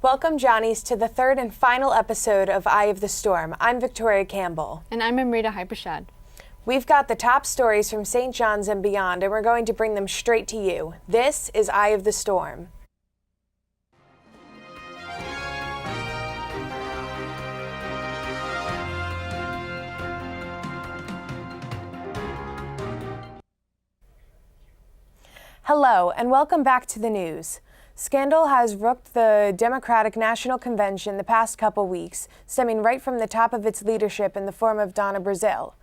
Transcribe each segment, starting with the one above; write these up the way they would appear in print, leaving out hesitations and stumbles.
Welcome, Johnnies, to the third and final episode of Eye of the Storm. I'm Victoria Campbell. And I'm Amrita Hariprashad. We've got the top stories from St. John's and beyond, and we're going to bring them straight to you. This is Eye of the Storm. Hello, and welcome back to the news. Scandal has rooked the Democratic National Convention the past couple weeks, stemming right from the top of its leadership in the form of Donna Brazile.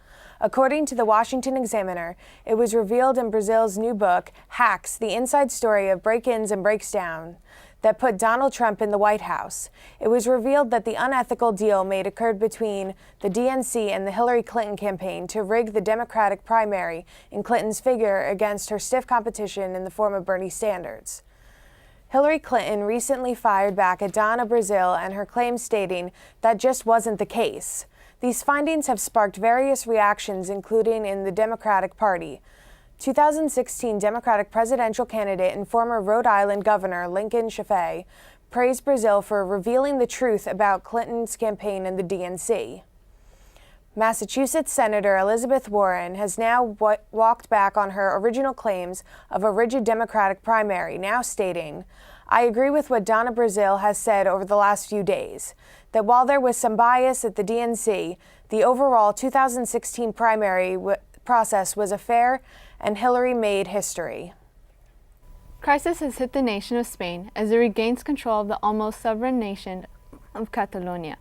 According to the Washington Examiner, it was revealed in Brazile's new book, Hacks, the Inside Story of Break-ins and Breaks-down, that put Donald Trump in the White House. It was revealed that the unethical deal made occurred between the DNC and the Hillary Clinton campaign to rig the Democratic primary in Clinton's figure against her stiff competition in the form of Bernie Sanders. Hillary Clinton recently fired back at Donna Brazile and her claims stating that just wasn't the case. These findings have sparked various reactions, including in the Democratic Party. 2016 Democratic presidential candidate and former Rhode Island Governor Lincoln Chafee praised Brazile for revealing the truth about Clinton's campaign and the DNC. Massachusetts Senator Elizabeth Warren has now walked back on her original claims of a rigid Democratic primary, now stating, "I agree with what Donna Brazile has said over the last few days, that while there was some bias at the DNC, the overall 2016 primary process was a fair and Hillary made history." Crisis has hit the nation of Spain as it regains control of the almost sovereign nation of Catalonia.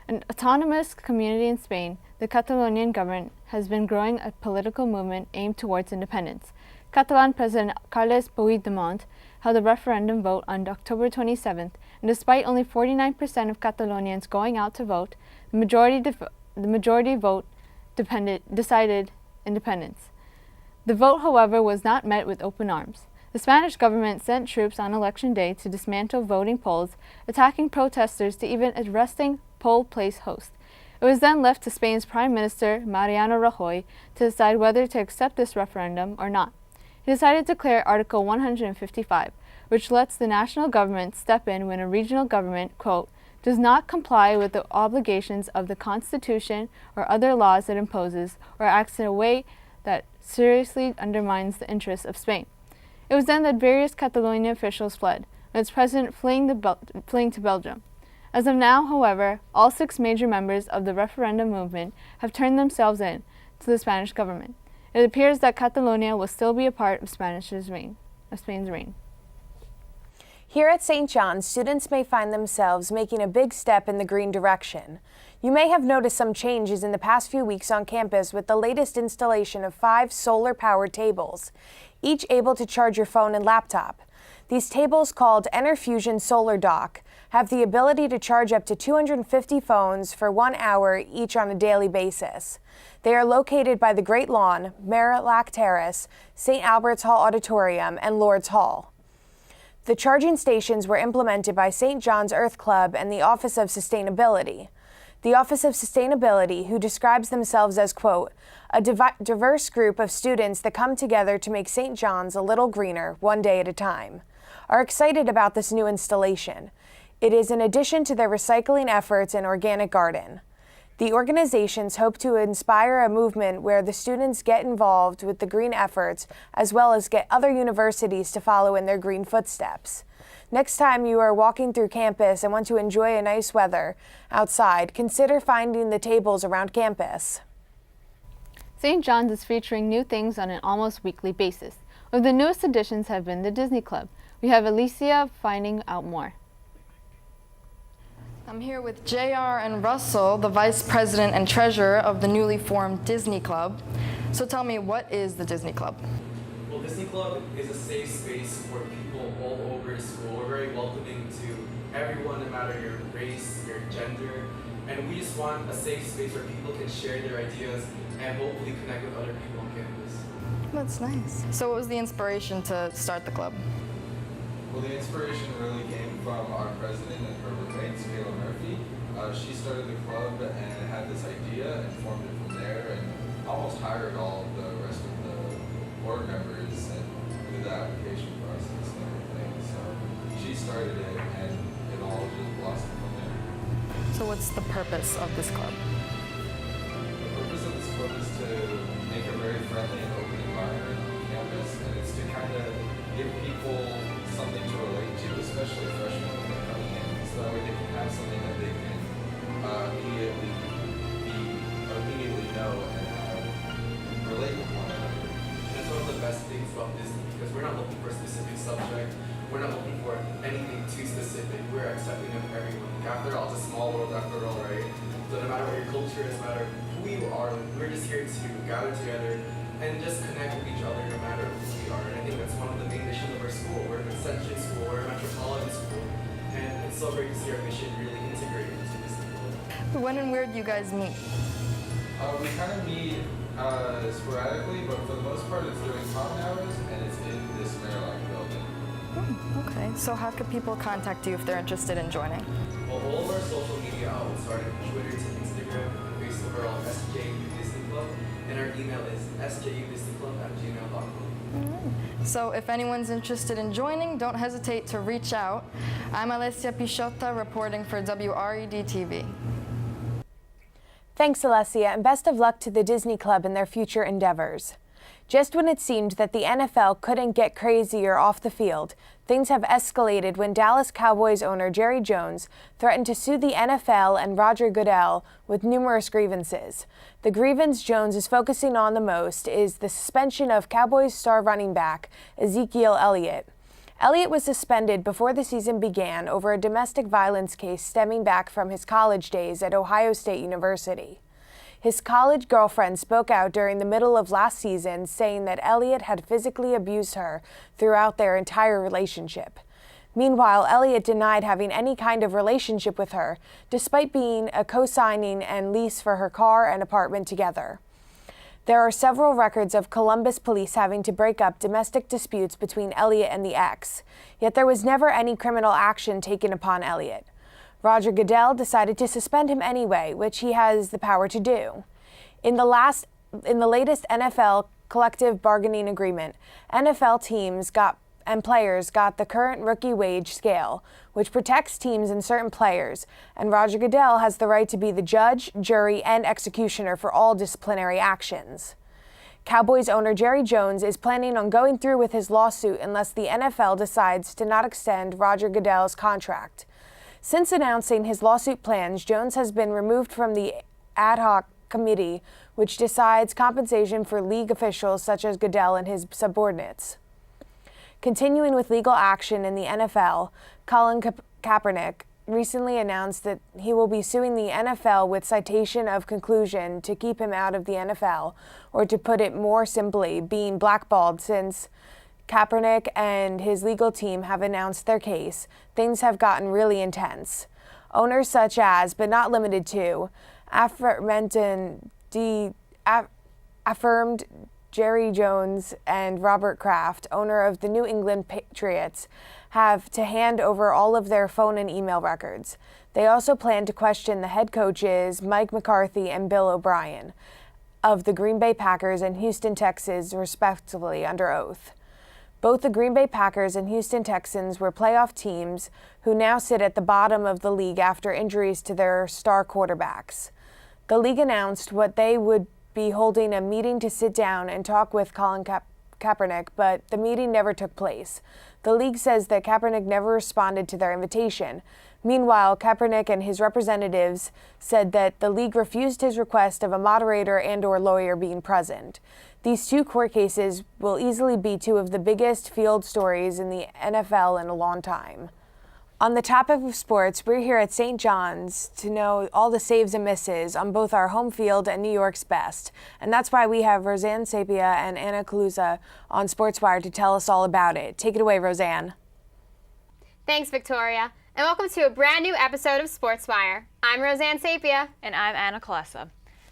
An autonomous community in Spain, the Catalonian government has been growing a political movement aimed towards independence. Catalan President Carles Puigdemont held a referendum vote on October 27th, and despite only 49% of Catalonians going out to vote, the majority vote decided independence. The vote, however, was not met with open arms. The Spanish government sent troops on election day to dismantle voting polls, attacking protesters to even arresting poll place hosts. It was then left to Spain's Prime Minister, Mariano Rajoy, to decide whether to accept this referendum or not. He decided to declare Article 155, which lets the national government step in when a regional government, quote, does not comply with the obligations of the Constitution or other laws it imposes, or acts in a way that seriously undermines the interests of Spain. It was then that various Catalonian officials fled, with its president fleeing to Belgium. As of now, however, all 6 major members of the referendum movement have turned themselves in to the Spanish government. It appears that Catalonia will still be a part of Spain's reign. Here at St. John's, students may find themselves making a big step in the green direction. You may have noticed some changes in the past few weeks on campus with the latest installation of 5 solar-powered tables, each able to charge your phone and laptop. These tables, called Enerfusion Solar Dock, have the ability to charge up to 250 phones for 1 hour each on a daily basis. They are located by the Great Lawn, Marillac Terrace, St. Albert's Hall Auditorium, and Lord's Hall. The charging stations were implemented by St. John's Earth Club and the Office of Sustainability. The Office of Sustainability, who describes themselves as, quote, a diverse group of students that come together to make St. John's a little greener, one day at a time, are excited about this new installation. It is in addition to their recycling efforts and organic garden. The organizations hope to inspire a movement where the students get involved with the green efforts, as well as get other universities to follow in their green footsteps. Next time you are walking through campus and want to enjoy a nice weather outside, consider finding the tables around campus. St. John's is featuring new things on an almost weekly basis. One of the newest additions have been the Disney Club. We have Alicia finding out more. I'm here with JR and Russell, the Vice President and Treasurer of the newly formed Disney Club. So tell me, what is the Disney Club? Well, Disney Club is a safe space for people all over the school. We're very welcoming to everyone, no matter your race, your gender. And we just want a safe space where people can share their ideas and hopefully connect with other people on campus. That's nice. So what was the inspiration to start the club? Well, the inspiration really came from our president and her roommate, Campbell Murphy. She started the club and had this idea and formed it from there, and almost hired all of the rest of the board members and did the application process and everything. So she started it, and it all just what's the purpose of this club? The purpose of this club is to make a very friendly and open environment on campus, and it's to kind of give people something to relate to, especially freshmen when they're coming in, so that way they can have something that they can immediately know and relate with one another. And that's one of the best things about Disney, because we're not looking for a specific subject. We're not looking for anything too specific. We're accepting of everyone. After all, it's a small world after all, right? So no matter what your culture is, no matter who you are, we're just here to gather together and just connect with each other no matter who we are. And I think that's one of the main missions of our school. We're an extension school, we're a metropolitan school, and it's so great to see our mission really integrated into this school. When and where do you guys meet? We kind of meet sporadically, but for the most part it's during common hours and it's in this Maryland building. Okay, so how could people contact you if they're interested in joining? Well, all of our social media outlets started from Twitter to Instagram and Facebook are all SJU Disney Club, and our email is sjudisneyclub@gmail.com. So if anyone's interested in joining, don't hesitate to reach out. I'm Alessia Pichotta reporting for WRED-TV. Thanks, Alessia, and best of luck to the Disney Club in their future endeavors. Just when it seemed that the NFL couldn't get crazier off the field, things have escalated when Dallas Cowboys owner Jerry Jones threatened to sue the NFL and Roger Goodell with numerous grievances. The grievance Jones is focusing on the most is the suspension of Cowboys star running back Ezekiel Elliott. Elliott was suspended before the season began over a domestic violence case stemming back from his college days at Ohio State University. His college girlfriend spoke out during the middle of last season, saying that Elliott had physically abused her throughout their entire relationship. Meanwhile, Elliott denied having any kind of relationship with her, despite being a co-signing and lease for her car and apartment together. There are several records of Columbus police having to break up domestic disputes between Elliott and the ex, yet there was never any criminal action taken upon Elliott. Roger Goodell decided to suspend him anyway, which he has the power to do. In the latest NFL collective bargaining agreement, NFL teams and players got the current rookie wage scale, which protects teams and certain players, and Roger Goodell has the right to be the judge, jury, and executioner for all disciplinary actions. Cowboys owner Jerry Jones is planning on going through with his lawsuit unless the NFL decides to not extend Roger Goodell's contract. Since announcing his lawsuit plans, Jones has been removed from the ad hoc committee, which decides compensation for league officials such as Goodell and his subordinates. Continuing with legal action in the NFL, Colin Kaepernick recently announced that he will be suing the NFL with citation of conclusion to keep him out of the NFL, or to put it more simply, being blackballed. Since Kaepernick and his legal team have announced their case, things have gotten really intense. Owners such as, but not limited to, affirmed Jerry Jones and Robert Kraft, owner of the New England Patriots, have to hand over all of their phone and email records. They also plan to question the head coaches Mike McCarthy and Bill O'Brien of the Green Bay Packers and Houston Texans, respectively, under oath. Both the Green Bay Packers and Houston Texans were playoff teams who now sit at the bottom of the league after injuries to their star quarterbacks. The league announced what they would be holding a meeting to sit down and talk with Colin Kaepernick, but the meeting never took place. The league says that Kaepernick never responded to their invitation. Meanwhile, Kaepernick and his representatives said that the league refused his request of a moderator and/or lawyer being present. These two court cases will easily be two of the biggest field stories in the NFL in a long time. On the topic of sports, we're here at St. John's to know all the saves and misses on both our home field and New York's best. And that's why we have Roseanne Sapia and Anna Kaluza on SportsWire to tell us all about it. Take it away, Roseanne. Thanks, Victoria, and welcome to a brand new episode of SportsWire. I'm Roseanne Sapia. And I'm Anna Kaluza.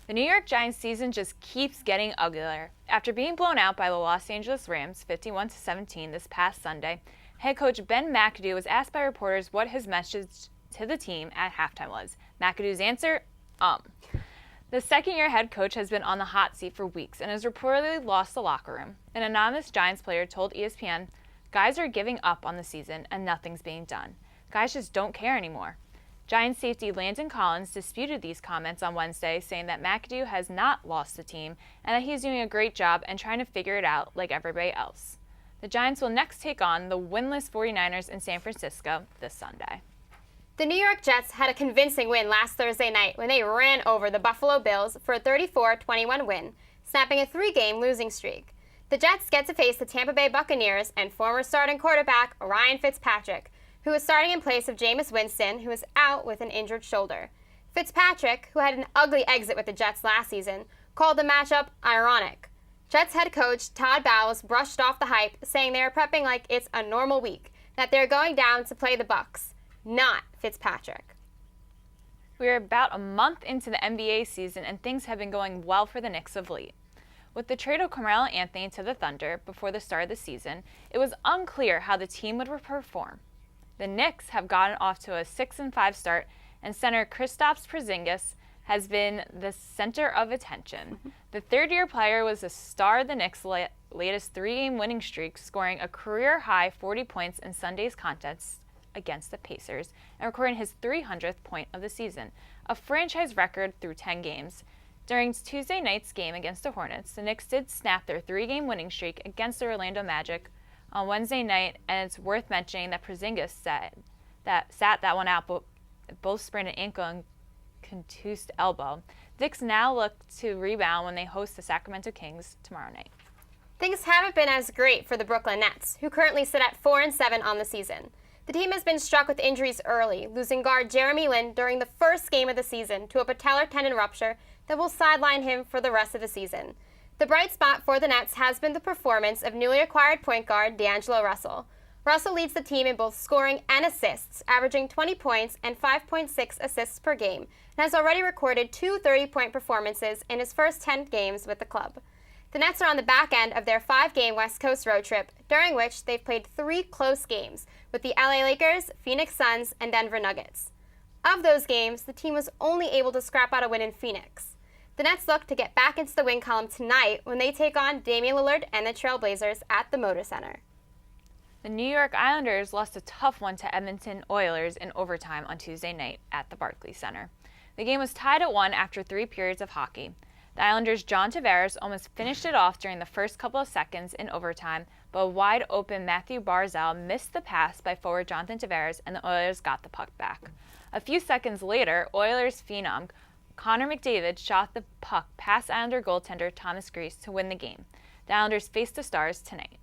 The New York Giants season just keeps getting uglier. After being blown out by the Los Angeles Rams 51-17 this past Sunday, head coach Ben McAdoo was asked by reporters what his message to the team at halftime was. McAdoo's answer, The second-year head coach has been on the hot seat for weeks and has reportedly lost the locker room. An anonymous Giants player told ESPN, "Guys are giving up on the season and nothing's being done. Guys just don't care anymore." Giants safety Landon Collins disputed these comments on Wednesday, saying that McAdoo has not lost the team and that he's doing a great job and trying to figure it out like everybody else. The Giants will next take on the winless 49ers in San Francisco this Sunday. The New York Jets had a convincing win last Thursday night when they ran over the Buffalo Bills for a 34-21 win, snapping a 3-game losing streak. The Jets get to face the Tampa Bay Buccaneers and former starting quarterback Ryan Fitzpatrick, who is starting in place of Jameis Winston, who is out with an injured shoulder. Fitzpatrick, who had an ugly exit with the Jets last season, called the matchup ironic. Jets head coach Todd Bowles brushed off the hype, saying they are prepping like it's a normal week, that they're going down to play the Bucs, not Fitzpatrick. We are about a month into the NBA season and things have been going well for the Knicks of late. With the trade of Carmelo Anthony to the Thunder before the start of the season, it was unclear how the team would perform. The Knicks have gotten off to a 6-5 start, and center Kristaps Porzingis has been the center of attention. The third-year player was the star of the Knicks' latest 3-game winning streak, scoring a career-high 40 points in Sunday's contest against the Pacers and recording his 300th point of the season, a franchise record through 10 games. During Tuesday night's game against the Hornets, the Knicks did snap their 3-game winning streak against the Orlando Magic on Wednesday night, and it's worth mentioning that Porzingis sat that one out, both sprained an ankle and contused elbow. The Knicks now look to rebound when they host the Sacramento Kings tomorrow night. Things haven't been as great for the Brooklyn Nets, who currently sit at 4-7 on the season. The team has been struck with injuries early, losing guard Jeremy Lin during the first game of the season to a patellar tendon rupture that will sideline him for the rest of the season. The bright spot for the Nets has been the performance of newly acquired point guard D'Angelo Russell. Russell leads the team in both scoring and assists, averaging 20 points and 5.6 assists per game, and has already recorded 2 30-point performances in his first 10 games with the club. The Nets are on the back end of their 5-game West Coast road trip, during which they've played 3 close games with the LA Lakers, Phoenix Suns, and Denver Nuggets. Of those games, the team was only able to scrap out a win in Phoenix. The Nets look to get back into the win column tonight when they take on Damian Lillard and the Trailblazers at the Moda Center. The New York Islanders lost a tough one to Edmonton Oilers in overtime on Tuesday night at the Barclays Center. The game was tied at 1 after 3 periods of hockey. The Islanders' John Tavares almost finished it off during the first couple of seconds in overtime, but a wide-open Matthew Barzal missed the pass by forward Jonathan Tavares, and the Oilers got the puck back. A few seconds later, Oilers phenom Connor McDavid shot the puck past Islander goaltender Thomas Greiss to win the game. The Islanders face the Stars tonight.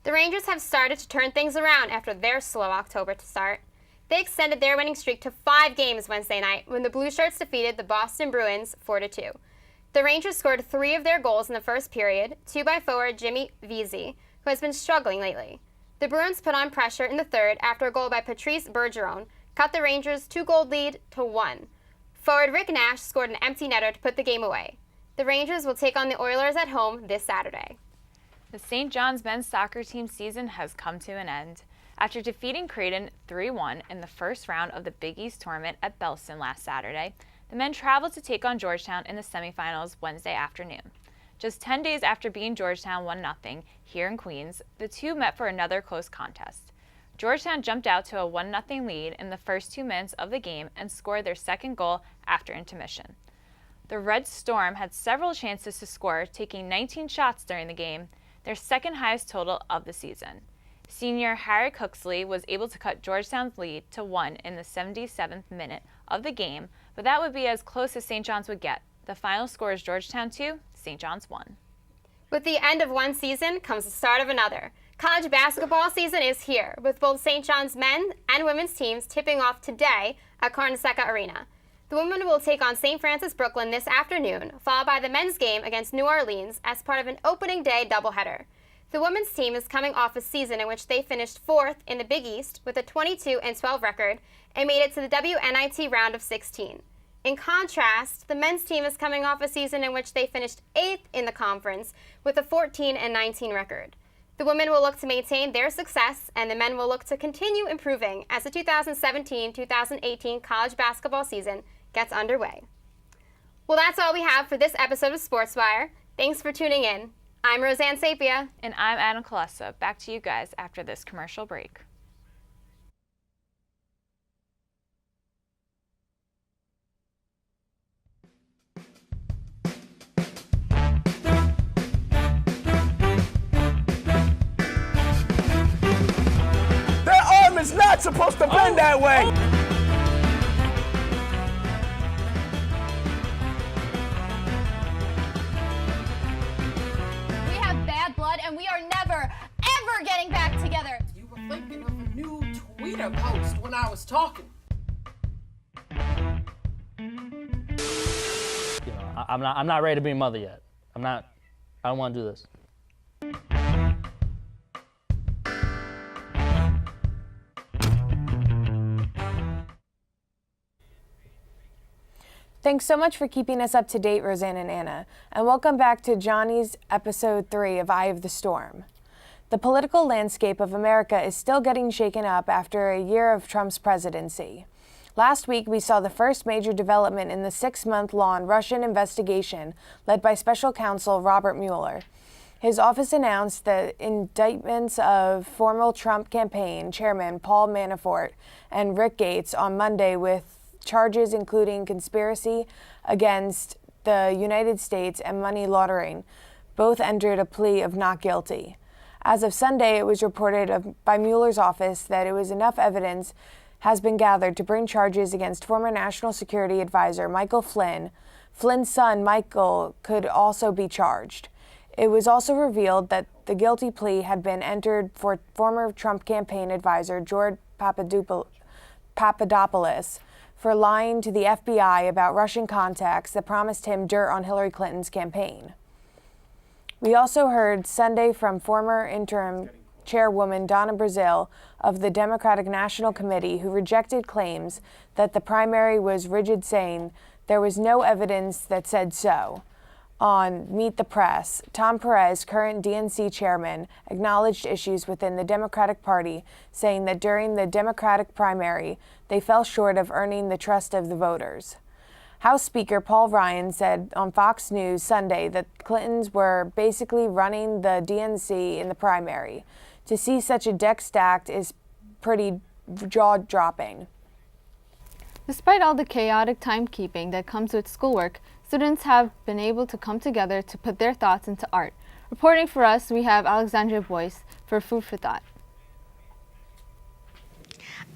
The Rangers have started to turn things around after their slow October to start. They extended their winning streak to 5 games Wednesday night when the Blue Shirts defeated the Boston Bruins 4-2. The Rangers scored 3 of their goals in the first period, 2 by forward Jimmy Vesey, who has been struggling lately. The Bruins put on pressure in the third after a goal by Patrice Bergeron cut the Rangers' 2-goal lead to 1. Forward Rick Nash scored an empty netter to put the game away. The Rangers will take on the Oilers at home this Saturday. The St. John's men's soccer team season has come to an end. After defeating Creighton 3-1 in the first round of the Big East tournament at Belson last Saturday, the men traveled to take on Georgetown in the semifinals Wednesday afternoon. Just 10 days after beating Georgetown 1-0 here in Queens, the two met for another close contest. Georgetown jumped out to a 1-0 lead in the first 2 minutes of the game and scored their second goal after intermission. The Red Storm had several chances to score, taking 19 shots during the game, their second highest total of the season. Senior Harry Cooksley was able to cut Georgetown's lead to 1 in the 77th minute of the game, but that would be as close as St. John's would get. The final score is Georgetown 2, St. John's 1. With the end of one season comes the start of another. College basketball season is here, with both St. John's men and women's teams tipping off today at Carnesecca Arena. The women will take on St. Francis Brooklyn this afternoon, followed by the men's game against New Orleans as part of an opening day doubleheader. The women's team is coming off a season in which they finished 4th in the Big East with a 22-12 record and made it to the WNIT round of 16. In contrast, the men's team is coming off a season in which they finished 8th in the conference with a 14-19 record. The women will look to maintain their success, and the men will look to continue improving as the 2017-2018 college basketball season gets underway. Well, that's all we have for this episode of SportsWire. Thanks for tuning in. I'm Roseanne Sapia. And I'm Anna Colessa. Back to you guys after this commercial break. It's not supposed to bend that way. We have bad blood and we are never, ever getting back together. You were thinking of a new Twitter post when I was talking. You know, I'm not ready to be a mother yet. I don't want to do this. Thanks so much for keeping us up to date, Roseanne and Anna, and welcome back to Johnny's episode 3 of Eye of the Storm. The political landscape of America is still getting shaken up after a year of Trump's presidency. Last week, we saw the first major development in the 6-month-long Russian investigation led by special counsel Robert Mueller. His office announced the indictments of former Trump campaign chairman Paul Manafort and Rick Gates on Monday with charges including conspiracy against the United States and money laundering. Both entered a plea of not guilty. As of Sunday, it was reported by Mueller's office that it was enough evidence has been gathered to bring charges against former National Security Advisor Michael Flynn. Flynn's son, Michael, could also be charged. It was also revealed that the guilty plea had been entered for former Trump campaign advisor George Papadopoulos for lying to the FBI about Russian contacts that promised him dirt on Hillary Clinton's campaign. We also heard Sunday from former interim chairwoman Donna Brazile of the Democratic National Committee, who rejected claims that the primary was rigged, saying there was no evidence that said so. On Meet the Press, Tom Perez, current DNC chairman, acknowledged issues within the Democratic Party, saying that during the Democratic primary, they fell short of earning the trust of the voters. House Speaker Paul Ryan said on Fox News Sunday that Clintons were basically running the DNC in the primary. To see such a deck stacked is pretty jaw-dropping. Despite all the chaotic timekeeping that comes with schoolwork, students have been able to come together to put their thoughts into art. Reporting for us, we have Alexandria Boyce for Food for Thought.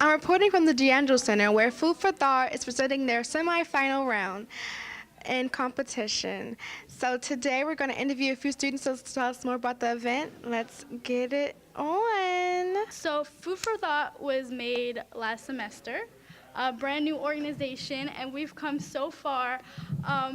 I'm reporting from the D'Angelo Center, where Food for Thought is presenting their semifinal round in competition. So today we're going to interview a few students to tell us more about the event. Let's get it on. So Food for Thought was made last semester, a brand new organization, and we've come so far.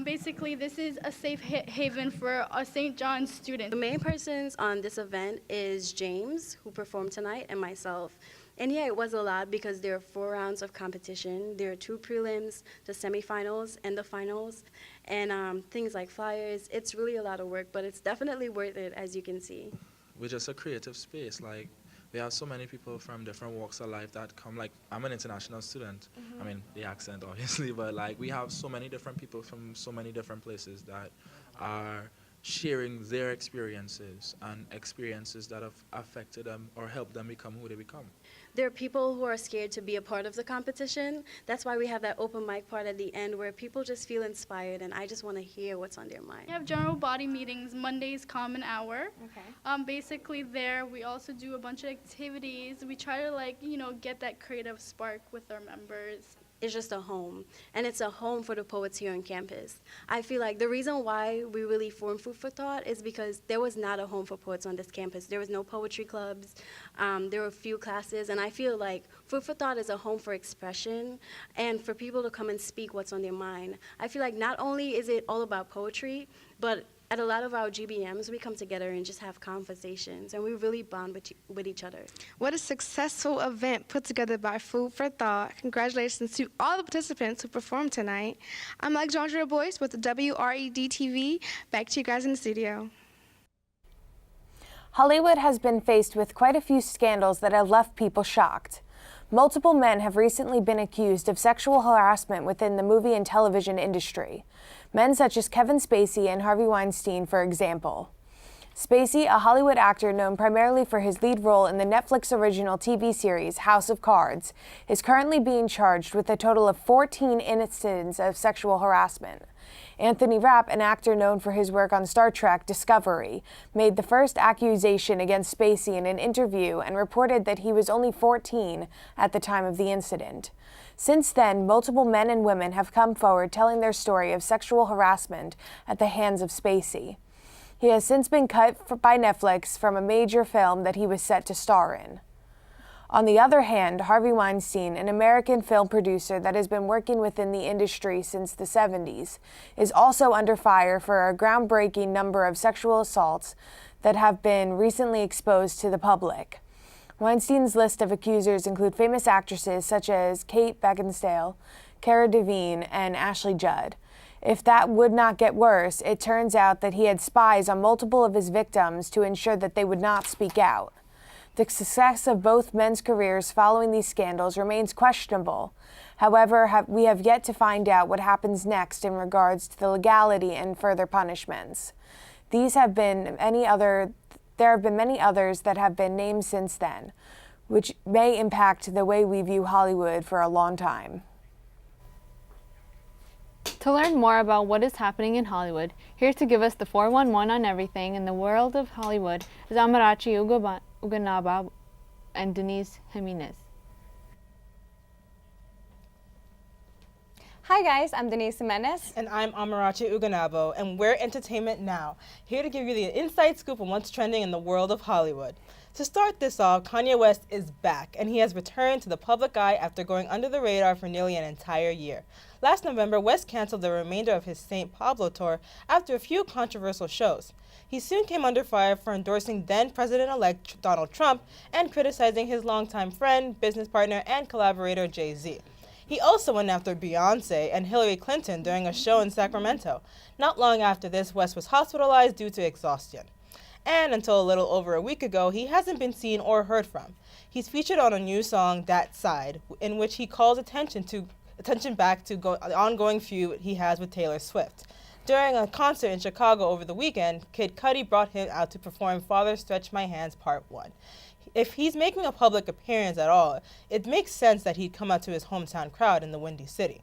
Basically, this is a safe haven for a St. John's student. The main persons on this event is James, who performed tonight, and myself. And yeah, it was a lot because there are 4 rounds of competition. There are 2 prelims, the semifinals, and the finals, and things like flyers. It's really a lot of work, but it's definitely worth it, as you can see. We're just a creative space. Like, we have so many people from different walks of life that come. Like, I'm an international student. I mean, the accent, obviously, but like, we have so many different people from so many different places that are sharing their experiences and experiences that have affected them or helped them become who they become. There are people who are scared to be a part of the competition. That's why we have that open mic part at the end where people just feel inspired, and I just want to hear what's on their mind. We have general body meetings, Mondays, common hour. Okay. Basically there, we also do a bunch of activities. We try to get that creative spark with our members. It's just a home, and it's a home for the poets here on campus. I feel like the reason why we really formed Food for Thought is because there was not a home for poets on this campus. There was no poetry clubs, there were a few classes, and I feel like Food for Thought is a home for expression and for people to come and speak what's on their mind. I feel like not only is it all about poetry, but at a lot of our GBMs, we come together and just have conversations, and we really bond with each other. What a successful event put together by Food for Thought. Congratulations to all the participants who performed tonight. I'm Alexandria Boyce with the WRED-TV. Back to you guys in the studio. Hollywood has been faced with quite a few scandals that have left people shocked. Multiple men have recently been accused of sexual harassment within the movie and television industry. Men such as Kevin Spacey and Harvey Weinstein, for example. Spacey, a Hollywood actor known primarily for his lead role in the Netflix original TV series House of Cards, is currently being charged with a total of 14 incidents of sexual harassment. Anthony Rapp, an actor known for his work on Star Trek Discovery, made the first accusation against Spacey in an interview and reported that he was only 14 at the time of the incident. Since then, multiple men and women have come forward telling their story of sexual harassment at the hands of Spacey. He has since been cut by Netflix from a major film that he was set to star in. On the other hand, Harvey Weinstein, an American film producer that has been working within the industry since the 70s, is also under fire for a groundbreaking number of sexual assaults that have been recently exposed to the public. Weinstein's list of accusers include famous actresses such as Kate Beckinsale, Cara Delevingne, and Ashley Judd. If that would not get worse, it turns out that he had spies on multiple of his victims to ensure that they would not speak out. The success of both men's careers following these scandals remains questionable. However, we have yet to find out what happens next in regards to the legality and further punishments. There have been many others that have been named since then, which may impact the way we view Hollywood for a long time. To learn more about what is happening in Hollywood, here to give us the 411 on everything in the world of Hollywood is Amarachi Uganaba and Denise Jimenez. Hi guys, I'm Denise Jimenez. And I'm Amarachi Uganabo, and we're Entertainment Now, here to give you the inside scoop on what's trending in the world of Hollywood. To start this off, Kanye West is back, and he has returned to the public eye after going under the radar for nearly an entire year. Last November, West canceled the remainder of his St. Pablo tour after a few controversial shows. He soon came under fire for endorsing then-President-elect Donald Trump and criticizing his longtime friend, business partner, and collaborator Jay-Z. He also went after Beyoncé and Hillary Clinton during a show in Sacramento. Not long after this, West was hospitalized due to exhaustion. And until a little over a week ago, he hasn't been seen or heard from. He's featured on a new song, That Side, in which he calls attention back to the ongoing feud he has with Taylor Swift. During a concert in Chicago over the weekend, Kid Cudi brought him out to perform Father Stretch My Hands Part 1. If he's making a public appearance at all, it makes sense that he'd come out to his hometown crowd in the Windy City.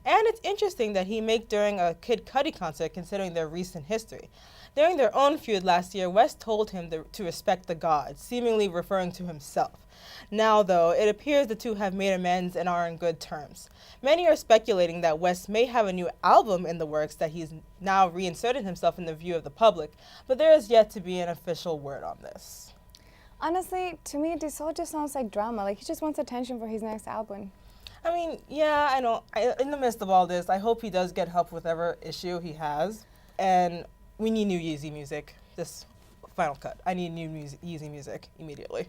And it's interesting that he make during a Kid Cudi concert considering their recent history. During their own feud last year, West told him to respect the gods, seemingly referring to himself. Now, though, it appears the two have made amends and are in good terms. Many are speculating that West may have a new album in the works that he's now reinserted himself in the view of the public, but there is yet to be an official word on this. Honestly, to me, this all just sounds like drama. Like, he just wants attention for his next album. I mean, yeah, I know. In the midst of all this, I hope he does get help with whatever issue he has. And we need new Yeezy music. This final cut. I need new Yeezy music immediately.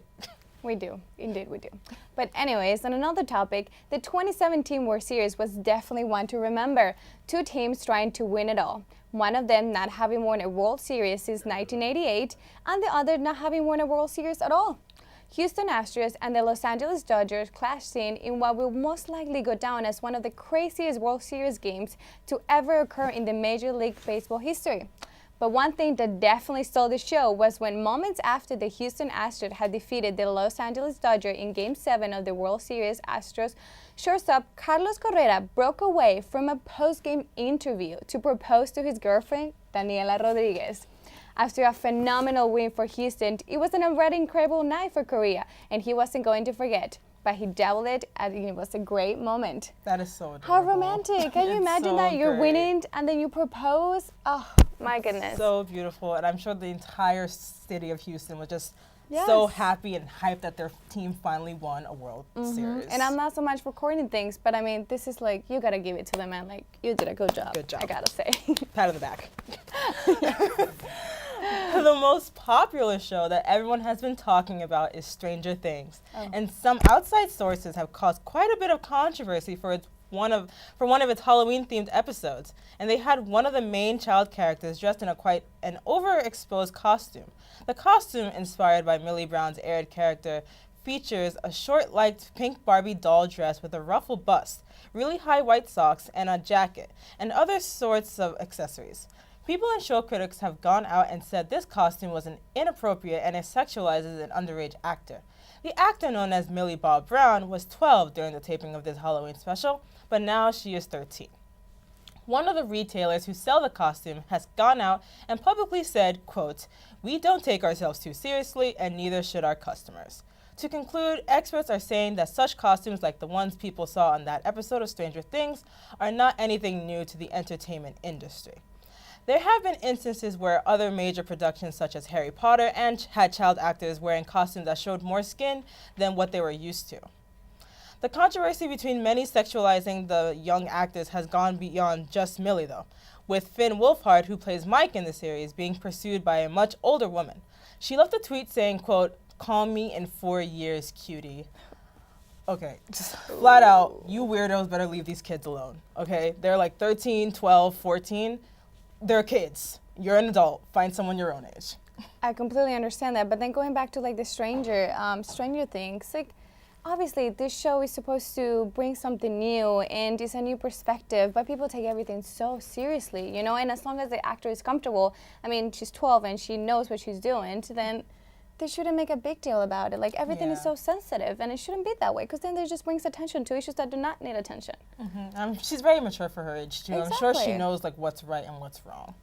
We do. Indeed, we do. But anyways, on another topic, the 2017 World Series was definitely one to remember. Two teams trying to win it all. One of them not having won a World Series since 1988, and the other not having won a World Series at all. Houston Astros and the Los Angeles Dodgers clashed in what will most likely go down as one of the craziest World Series games to ever occur in the Major League Baseball history. But one thing that definitely stole the show was when moments after the Houston Astros had defeated the Los Angeles Dodgers in Game 7 of the World Series, Astros shortstop Carlos Correa broke away from a post-game interview to propose to his girlfriend, Daniela Rodriguez. After a phenomenal win for Houston, it was an already incredible night for Correa, and he wasn't going to forget. But he doubled it, and it was a great moment. That is so adorable. How romantic. Can you imagine so that you're great. Winning and then you propose? Oh, my goodness. So beautiful. And I'm sure the entire city of Houston was just so happy and hyped that their team finally won a World Series. And I'm not so much for corny things, but I mean, this is like, you got to give it to the man. Like, you did a good job. Good job. I got to say. Pat on the back. The most popular show that everyone has been talking about is Stranger Things. Oh. And some outside sources have caused quite a bit of controversy for one of its Halloween-themed episodes. And they had one of the main child characters dressed in quite an overexposed costume. The costume, inspired by Millie Brown's aired character, features a short-legged pink Barbie doll dress with a ruffled bust, really high white socks, and a jacket, and other sorts of accessories. People and show critics have gone out and said this costume was inappropriate and it sexualizes an underage actor. The actor, known as Millie Bob Brown, was 12 during the taping of this Halloween special, but now she is 13. one of the retailers who sell the costume has gone out and publicly said, quote, "We don't take ourselves too seriously and neither should our customers." To conclude, experts are saying that such costumes like the ones people saw on that episode of Stranger Things are not anything new to the entertainment industry. There have been instances where other major productions such as Harry Potter had child actors wearing costumes that showed more skin than what they were used to. The controversy between many sexualizing the young actors has gone beyond just Millie, though, with Finn Wolfhard, who plays Mike in the series, being pursued by a much older woman. She left a tweet saying, quote, "Call me in 4 years, cutie." Okay, just flat out, you weirdos better leave these kids alone, okay? They're like 13, 12, 14. They're kids. You're an adult. Find someone your own age. I completely understand that, but then going back to like the Stranger Things, like, obviously, this show is supposed to bring something new and it's a new perspective, but people take everything so seriously, you know? And as long as the actor is comfortable, I mean, she's 12 and she knows what she's doing, then they shouldn't make a big deal about it. Like, everything is so sensitive, and it shouldn't be that way, because then it just brings attention to issues that do not need attention. She's very mature for her age, too. Exactly. I'm sure she knows, like, what's right and what's wrong.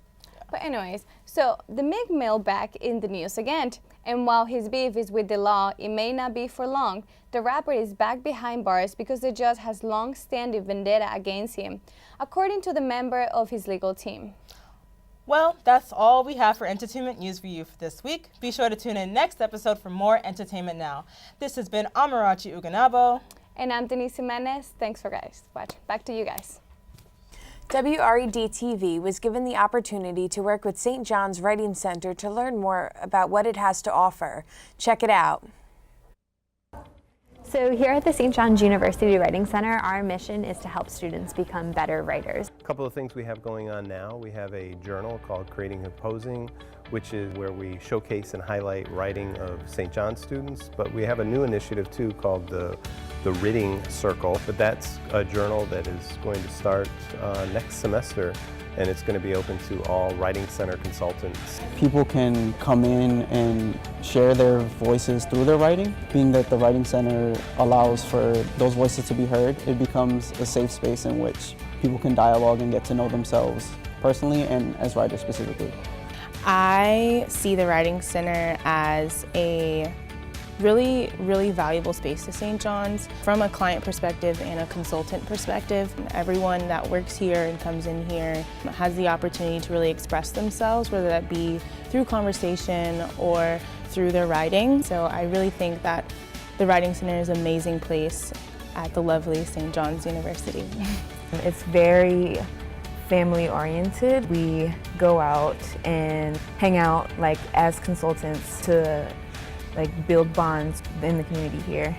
But anyways, so the Meek Mill back in the news again. And while his beef is with the law, it may not be for long. The rapper is back behind bars because the judge has long-standing vendetta against him, according to the member of his legal team. Well, that's all we have for entertainment news for you for this week. Be sure to tune in next episode for more Entertainment Now. This has been Amarachi Uganabo. And I'm Denise Jimenez. Thanks for watching. Back to you guys. WRED-TV was given the opportunity to work with St. John's Writing Center to learn more about what it has to offer. Check it out. So here at the St. John's University Writing Center, our mission is to help students become better writers. A couple of things we have going on now. We have a journal called Creating and Posing, which is where we showcase and highlight writing of St. John's students. But we have a new initiative too called the Reading Circle. But that's a journal that is going to start next semester, and it's going to be open to all Writing Center consultants. People can come in and share their voices through their writing. Being that the Writing Center allows for those voices to be heard, it becomes a safe space in which people can dialogue and get to know themselves personally and as writers specifically. I see the Writing Center as a really, really valuable space to St. John's from a client perspective and a consultant perspective. Everyone that works here and comes in here has the opportunity to really express themselves, whether that be through conversation or through their writing. So I really think that the Writing Center is an amazing place at the lovely St. John's University. It's very family oriented. We go out and hang out like as consultants to build bonds in the community here.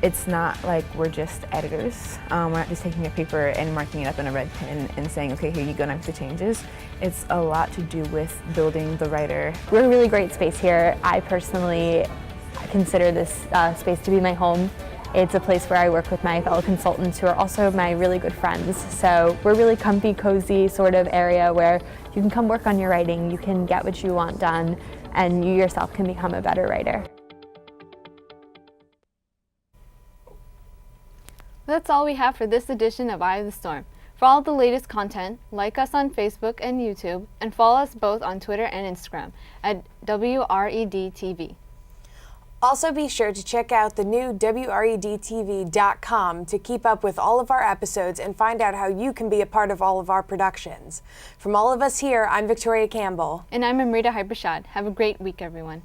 It's not like we're just editors. We're not just taking a paper and marking it up in a red pen and saying, okay, here you go, now make the changes. It's a lot to do with building the writer. We're a really great space here. I personally consider this space to be my home. It's a place where I work with my fellow consultants who are also my really good friends. So we're a really comfy, cozy sort of area where you can come work on your writing, you can get what you want done, and you yourself can become a better writer. That's all we have for this edition of Eye of the Storm. For all the latest content, like us on Facebook and YouTube, and follow us both on Twitter and Instagram at WRED-TV. Also be sure to check out the new WRED-TV.com to keep up with all of our episodes and find out how you can be a part of all of our productions. From all of us here, I'm Victoria Campbell. And I'm Amrita Hariprashad. Have a great week, everyone.